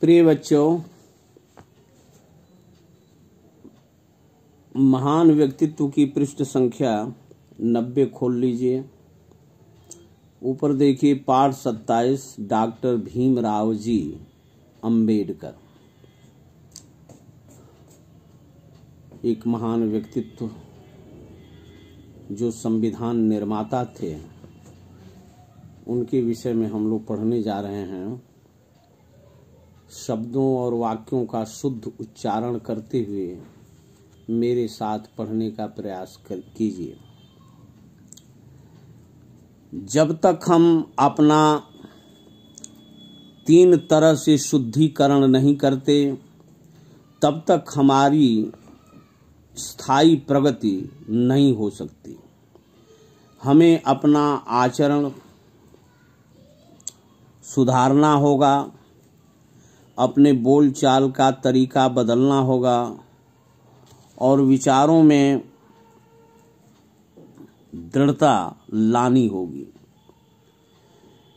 प्रिय बच्चों, महान व्यक्तित्व की पृष्ठ संख्या 90 खोल लीजिए। ऊपर देखिए पाठ 27 डॉक्टर भीमराव जी अंबेडकर। एक महान व्यक्तित्व जो संविधान निर्माता थे, उनके विषय में हम लोग पढ़ने जा रहे हैं। शब्दों और वाक्यों का शुद्ध उच्चारण करते हुए मेरे साथ पढ़ने का प्रयास कीजिए। जब तक हम अपना 3 तरह से शुद्धिकरण नहीं करते, तब तक हमारी स्थायी प्रगति नहीं हो सकती। हमें अपना आचरण सुधारना होगा, अपने बोलचाल का तरीका बदलना होगा और विचारों में दृढ़ता लानी होगी।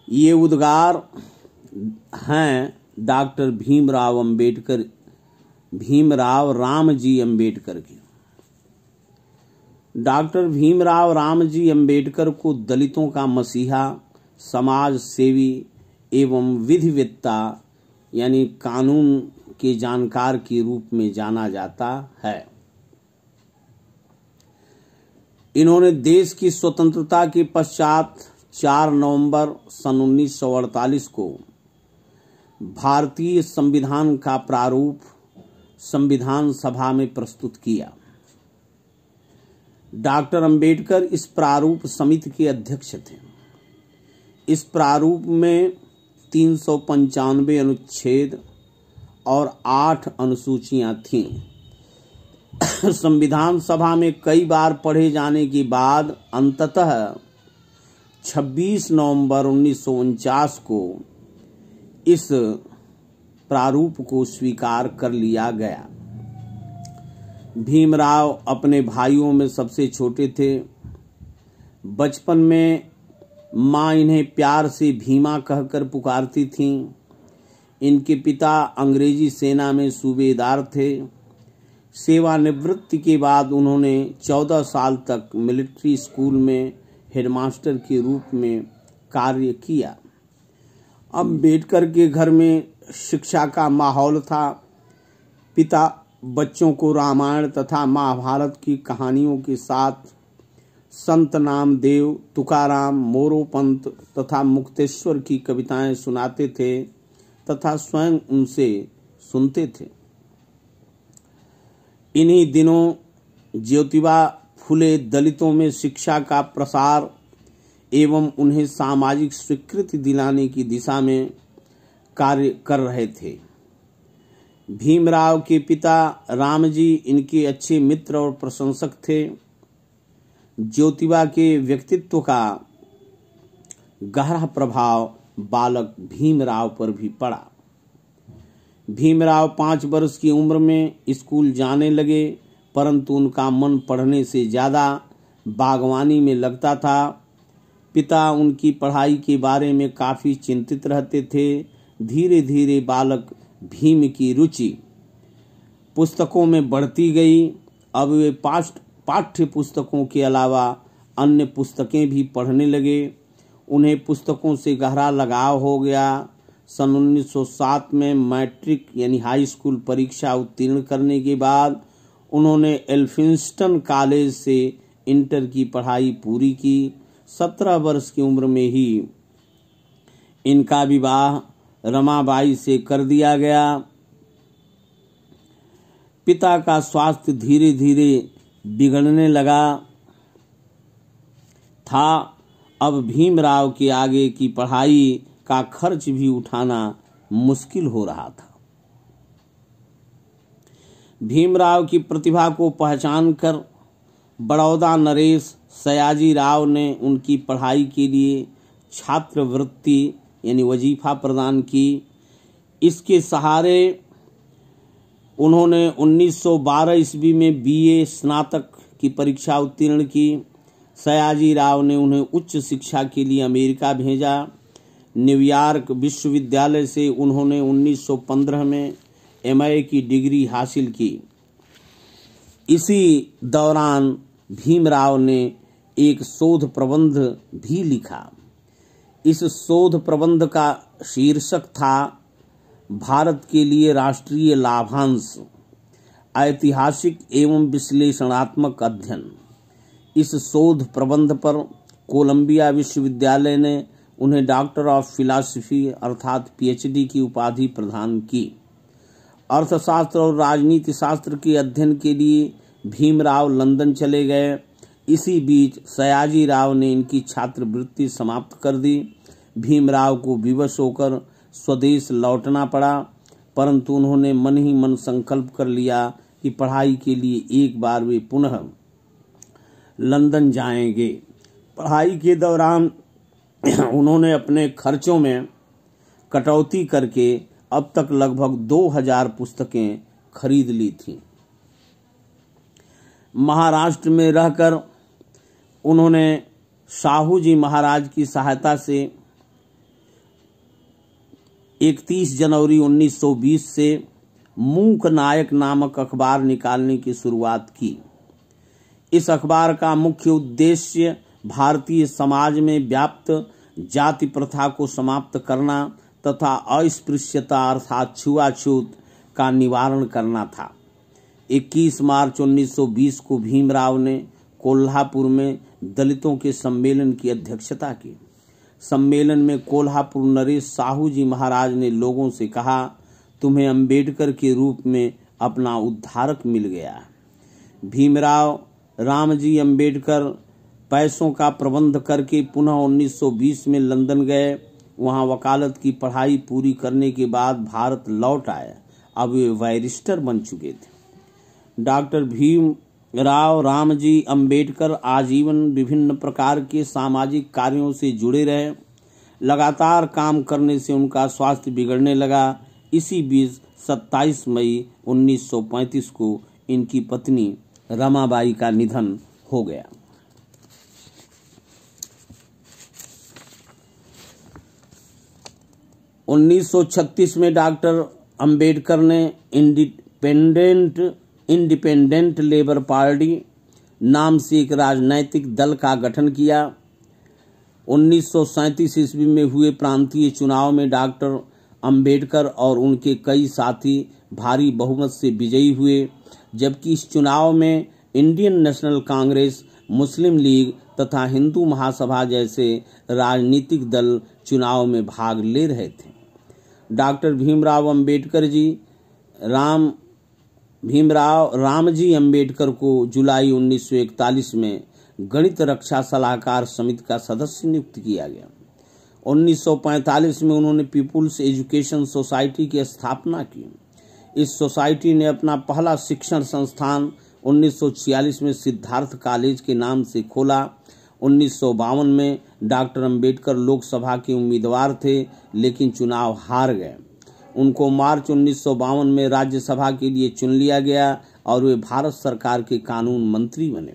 ये उद्गार हैं डॉक्टर भीमराव रामजी अंबेडकर के। डॉक्टर भीमराव रामजी अंबेडकर को दलितों का मसीहा, समाज सेवी एवं विधिवेत्ता यानी कानून के जानकार के रूप में जाना जाता है। इन्होंने देश की स्वतंत्रता के पश्चात 4 नवंबर सन 1948 को भारतीय संविधान का प्रारूप संविधान सभा में प्रस्तुत किया। डॉक्टर अंबेडकर इस प्रारूप समिति के अध्यक्ष थे। इस प्रारूप में 395 अनुच्छेद और 8 अनुसूचियां थीं। संविधान सभा में कई बार पढ़े जाने के बाद अंततः 26 नवंबर 1949 को इस प्रारूप को स्वीकार कर लिया गया। भीमराव अपने भाइयों में सबसे छोटे थे। बचपन में माँ इन्हें प्यार से भीमा कहकर पुकारती थीं। इनके पिता अंग्रेजी सेना में सूबेदार थे। सेवानिवृत्ति के बाद उन्होंने 14 साल तक मिलिट्री स्कूल में हेडमास्टर के रूप में कार्य किया। अंबेडकर के घर में शिक्षा का माहौल था। पिता बच्चों को रामायण तथा महाभारत की कहानियों के साथ संत नामदेव, तुकाराम, मोरोपंत तथा मुक्तेश्वर की कविताएं सुनाते थे तथा स्वयं उनसे सुनते थे। इन्हीं दिनों ज्योतिबा फुले दलितों में शिक्षा का प्रसार एवं उन्हें सामाजिक स्वीकृति दिलाने की दिशा में कार्य कर रहे थे। भीमराव के पिता रामजी इनके अच्छे मित्र और प्रशंसक थे। ज्योतिबा के व्यक्तित्व का गहरा प्रभाव बालक भीमराव पर भी पड़ा। भीमराव 5 वर्ष की उम्र में स्कूल जाने लगे, परंतु उनका मन पढ़ने से ज्यादा बागवानी में लगता था। पिता उनकी पढ़ाई के बारे में काफी चिंतित रहते थे। धीरे धीरे बालक भीम की रुचि पुस्तकों में बढ़ती गई। अब वे पाठ्य पुस्तकों के अलावा अन्य पुस्तकें भी पढ़ने लगे। उन्हें पुस्तकों से गहरा लगाव हो गया। सन 1907 में मैट्रिक यानी हाई स्कूल परीक्षा उत्तीर्ण करने के बाद उन्होंने एल्फिंस्टन कॉलेज से इंटर की पढ़ाई पूरी की। 17 वर्ष की उम्र में ही इनका विवाह रमाबाई से कर दिया गया। पिता का स्वास्थ्य धीरे धीरे बिगड़ने लगा था। अब भीमराव के आगे की पढ़ाई का खर्च भी उठाना मुश्किल हो रहा था। भीमराव की प्रतिभा को पहचानकर बड़ौदा नरेश सयाजी राव ने उनकी पढ़ाई के लिए छात्रवृत्ति यानी वजीफा प्रदान की। इसके सहारे उन्होंने 1912 ईस्वी में बीए स्नातक की परीक्षा उत्तीर्ण की। सयाजी राव ने उन्हें उच्च शिक्षा के लिए अमेरिका भेजा। न्यूयॉर्क विश्वविद्यालय से उन्होंने 1915 में एमए की डिग्री हासिल की। इसी दौरान भीमराव ने एक शोध प्रबंध भी लिखा। इस शोध प्रबंध का शीर्षक था भारत के लिए राष्ट्रीय लाभांश, ऐतिहासिक एवं विश्लेषणात्मक अध्ययन। इस शोध प्रबंध पर कोलंबिया विश्वविद्यालय ने उन्हें डॉक्टर ऑफ फिलॉसफी अर्थात पीएचडी की उपाधि प्रदान की। अर्थशास्त्र और राजनीति शास्त्र के अध्ययन के लिए भीमराव लंदन चले गए। इसी बीच सयाजी राव ने इनकी छात्रवृत्ति समाप्त कर दी। भीमराव को विवश होकर स्वदेश लौटना पड़ा, परंतु उन्होंने मन ही मन संकल्प कर लिया कि पढ़ाई के लिए एक बार वे पुनः लंदन जाएंगे। पढ़ाई के दौरान उन्होंने अपने खर्चों में कटौती करके अब तक लगभग 2000 पुस्तकें खरीद ली थीं। महाराष्ट्र में रहकर उन्होंने शाहू जी महाराज की सहायता से 31 जनवरी 1920 से मूक नायक नामक अखबार निकालने की शुरुआत की। इस अखबार का मुख्य उद्देश्य भारतीय समाज में व्याप्त जाति प्रथा को समाप्त करना तथा अस्पृश्यता अर्थात छुआछूत का निवारण करना था। 21 मार्च 1920 को भीमराव ने कोल्हापुर में दलितों के सम्मेलन की अध्यक्षता की। सम्मेलन में कोल्हापुर नरेश साहू जी महाराज ने लोगों से कहा, तुम्हें अंबेडकर के रूप में अपना उद्धारक मिल गया है। भीमराव रामजी अंबेडकर पैसों का प्रबंध करके पुनः 1920 में लंदन गए। वहां वकालत की पढ़ाई पूरी करने के बाद भारत लौट आए। अब वे बैरिस्टर बन चुके थे। डॉक्टर भीमराव रामजी अंबेडकर आजीवन विभिन्न प्रकार के सामाजिक कार्यों से जुड़े रहे। लगातार काम करने से उनका स्वास्थ्य बिगड़ने लगा। इसी बीच 27 मई 1935 को इनकी पत्नी रमाबाई का निधन हो गया। 1936 में डॉक्टर अंबेडकर ने इंडिपेंडेंट लेबर पार्टी नाम से एक राजनैतिक दल का गठन किया। 1937 ईस्वी में हुए प्रांतीय चुनाव में डॉक्टर अंबेडकर और उनके कई साथी भारी बहुमत से विजयी हुए, जबकि इस चुनाव में इंडियन नेशनल कांग्रेस, मुस्लिम लीग तथा हिंदू महासभा जैसे राजनीतिक दल चुनाव में भाग ले रहे थे। डॉक्टर भीमराव रामजी अंबेडकर को जुलाई 1941 में गणित रक्षा सलाहकार समिति का सदस्य नियुक्त किया गया। 1945 में उन्होंने पीपुल्स एजुकेशन सोसाइटी की स्थापना की। इस सोसाइटी ने अपना पहला शिक्षण संस्थान 1946 में सिद्धार्थ कॉलेज के नाम से खोला। 1952 में डॉक्टर अंबेडकर लोकसभा के उम्मीदवार थे, लेकिन चुनाव हार गए। उनको मार्च 1952 में राज्यसभा के लिए चुन लिया गया और वे भारत सरकार के कानून मंत्री बने।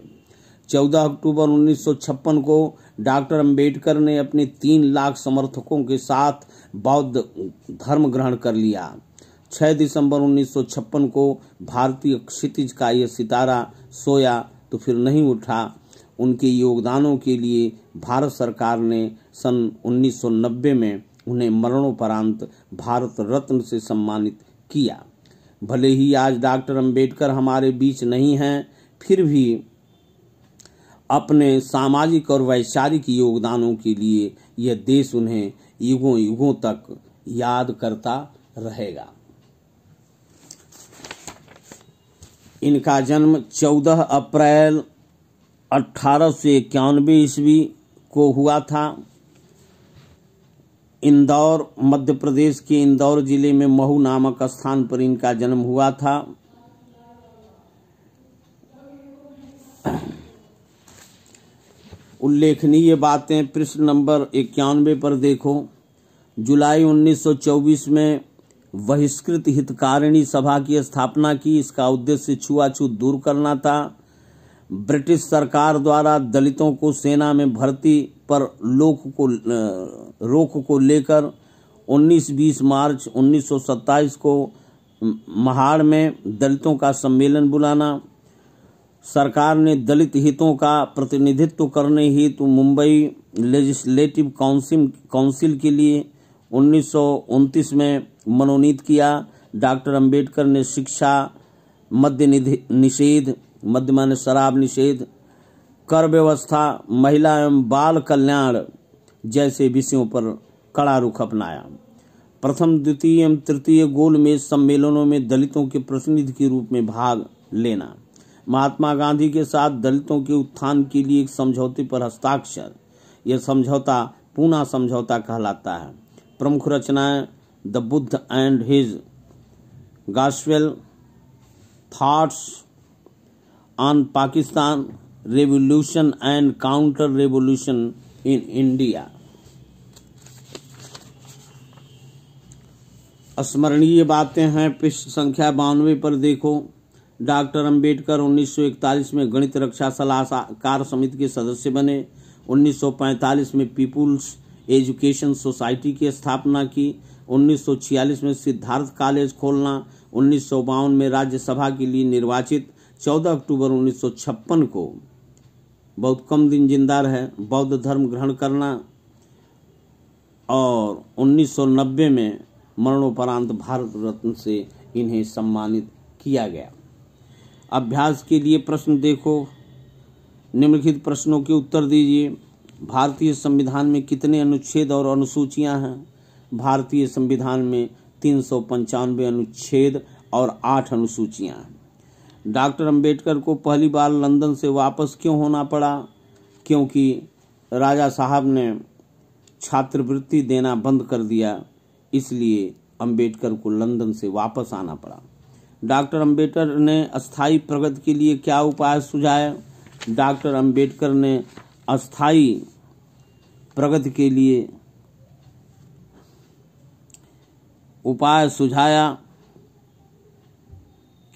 14 अक्टूबर 1956 को डॉक्टर अंबेडकर ने अपने 3 लाख समर्थकों के साथ बौद्ध धर्म ग्रहण कर लिया। 6 दिसंबर 1956 को भारतीय क्षितिज का यह सितारा सोया तो फिर नहीं उठा। उनके योगदानों के लिए भारत सरकार ने सन 1990 में उन्हें मरणोपरांत भारत रत्न से सम्मानित किया। भले ही आज डॉक्टर अंबेडकर हमारे बीच नहीं हैं, फिर भी अपने सामाजिक और वैचारिक योगदानों के लिए यह देश उन्हें युगों युगों तक याद करता रहेगा। इनका जन्म 14 अप्रैल 1891 ईस्वी को हुआ था। इंदौर, मध्य प्रदेश के इंदौर जिले में महू नामक स्थान पर इनका जन्म हुआ था। उल्लेखनीय बातें पृष्ठ नंबर 91 पर देखो। जुलाई 1924 में बहिष्कृत हितकारिणी सभा की स्थापना की। इसका उद्देश्य छुआछूत दूर करना था। ब्रिटिश सरकार द्वारा दलितों को सेना में भर्ती पर रोक को लेकर 19-20 मार्च 1927 को महाड़ में दलितों का सम्मेलन बुलाना, सरकार ने दलित हितों का प्रतिनिधित्व करने हेतु मुंबई लेजिस्लेटिव काउंसिल के लिए 1929 में मनोनीत किया। डॉक्टर अंबेडकर ने शिक्षा, मद्य निषेध, मद्य माने शराब निषेध, कर व्यवस्था, महिला एवं बाल कल्याण जैसे विषयों पर कड़ा रुख अपनाया। प्रथम, द्वितीय एवं तृतीय गोलमेज सम्मेलनों में दलितों के प्रतिनिधि के रूप में भाग लेना, महात्मा गांधी के साथ दलितों के उत्थान के लिए एक समझौते पर हस्ताक्षर, यह समझौता पूना समझौता कहलाता है। प्रमुख रचनाएं the Buddha and his gospel, thoughts on Pakistan, revolution and counter revolution in India. स्मरणीय बातें हैं, पृष्ठ संख्या 92 पर देखो। डॉक्टर अंबेडकर 1941 में गणित रक्षा सलाहकार समिति के सदस्य बने। 1945 में पीपुल्स एजुकेशन सोसाइटी की स्थापना की। 1946 में सिद्धार्थ कॉलेज खोलना। 1952 में राज्यसभा के लिए निर्वाचित। 14 अक्टूबर 1956 को, बहुत कम दिन जिंदा रहे, बौद्ध धर्म ग्रहण करना और 1990 में मरणोपरांत भारत रत्न से इन्हें सम्मानित किया गया। अभ्यास के लिए प्रश्न देखो। निम्नलिखित प्रश्नों के उत्तर दीजिए। भारतीय संविधान में कितने अनुच्छेद और अनुसूचियां हैं? भारतीय संविधान में 395 अनुच्छेद और 8 अनुसूचियां हैं। डॉक्टर अंबेडकर को पहली बार लंदन से वापस क्यों होना पड़ा? क्योंकि राजा साहब ने छात्रवृत्ति देना बंद कर दिया, इसलिए अंबेडकर को लंदन से वापस आना पड़ा। डॉक्टर अंबेडकर ने अस्थायी प्रगति के लिए क्या उपाय सुझाए? डॉक्टर अंबेडकर ने अस्थायी प्रगति के लिए उपाय सुझाया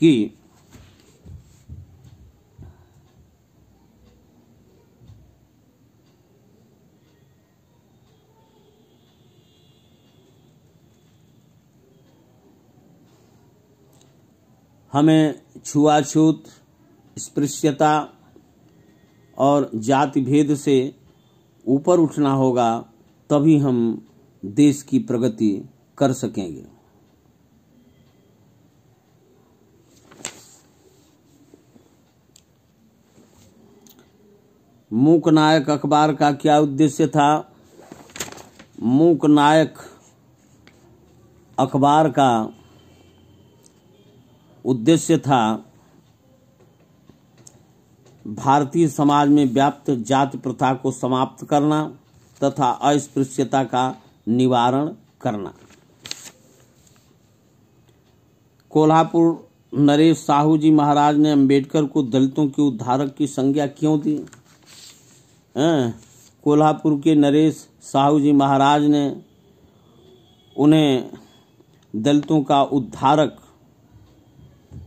कि हमें छुआछूत, स्पृश्यता और जाति भेद से ऊपर उठना होगा, तभी हम देश की प्रगति कर सकेंगे। मूक नायक अखबार का क्या उद्देश्य था? मूक नायक अखबार का उद्देश्य था भारतीय समाज में व्याप्त जाति प्रथा को समाप्त करना तथा अस्पृश्यता का निवारण करना। कोल्हापुर नरेश साहू जी महाराज ने अंबेडकर को दलितों के उद्धारक की संज्ञा क्यों दी? कोल्हापुर के नरेश साहू जी महाराज ने उन्हें दलितों का उद्धारक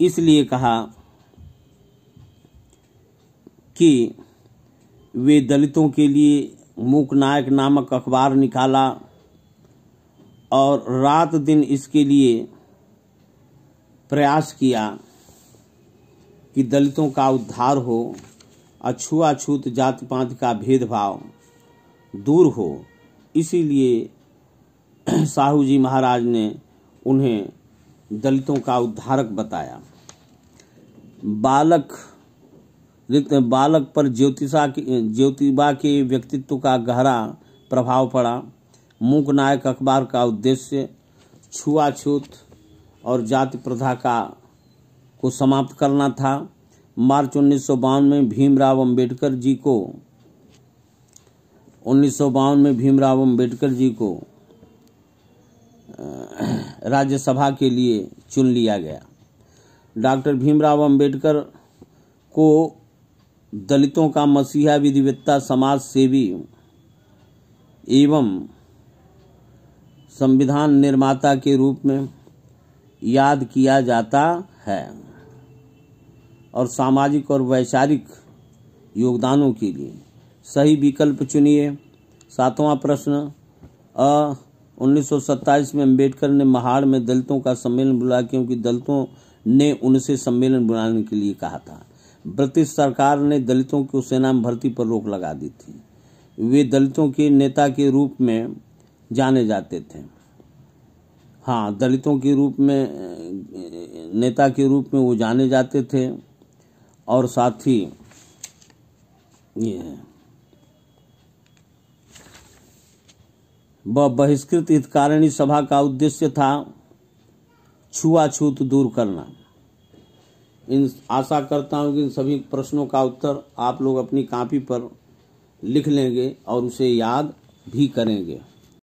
इसलिए कहा कि वे दलितों के लिए मूक नायक नामक अखबार निकाला और रात दिन इसके लिए प्रयास किया कि दलितों का उद्धार हो, अछूआछूत जाति पात का भेदभाव दूर हो। इसीलिए साहू जी महाराज ने उन्हें दलितों का उद्धारक बताया। बालक पर ज्योतिबा के व्यक्तित्व का गहरा प्रभाव पड़ा। मूक नायक अखबार का उद्देश्य छुआछूत और जाति प्रथा को समाप्त करना था। मार्च 1952 में भीमराव अंबेडकर जी को राज्यसभा के लिए चुन लिया गया। डॉक्टर भीमराव अंबेडकर को दलितों का मसीहा, विधिवेत्ता, समाज सेवी एवं संविधान निर्माता के रूप में याद किया जाता है और सामाजिक और वैचारिक योगदानों के लिए सही विकल्प चुनिए। 7वां प्रश्न, 1927 में अम्बेडकर ने महाड़ में दलितों का सम्मेलन बुलाया क्योंकि दलितों ने उनसे सम्मेलन बुलाने के लिए कहा था। ब्रिटिश सरकार ने दलितों को सेना में भर्ती पर रोक लगा दी थी। वे दलितों के नेता के रूप में जाने जाते थे। हाँ, दलितों के रूप में नेता के रूप में वो जाने जाते थे। और साथ ही ये है बहिष्कृत हितकारिणी सभा का उद्देश्य था छुआछूत दूर करना। इन आशा करता हूं कि इन सभी प्रश्नों का उत्तर आप लोग अपनी कॉपी पर लिख लेंगे और उसे याद भी करेंगे।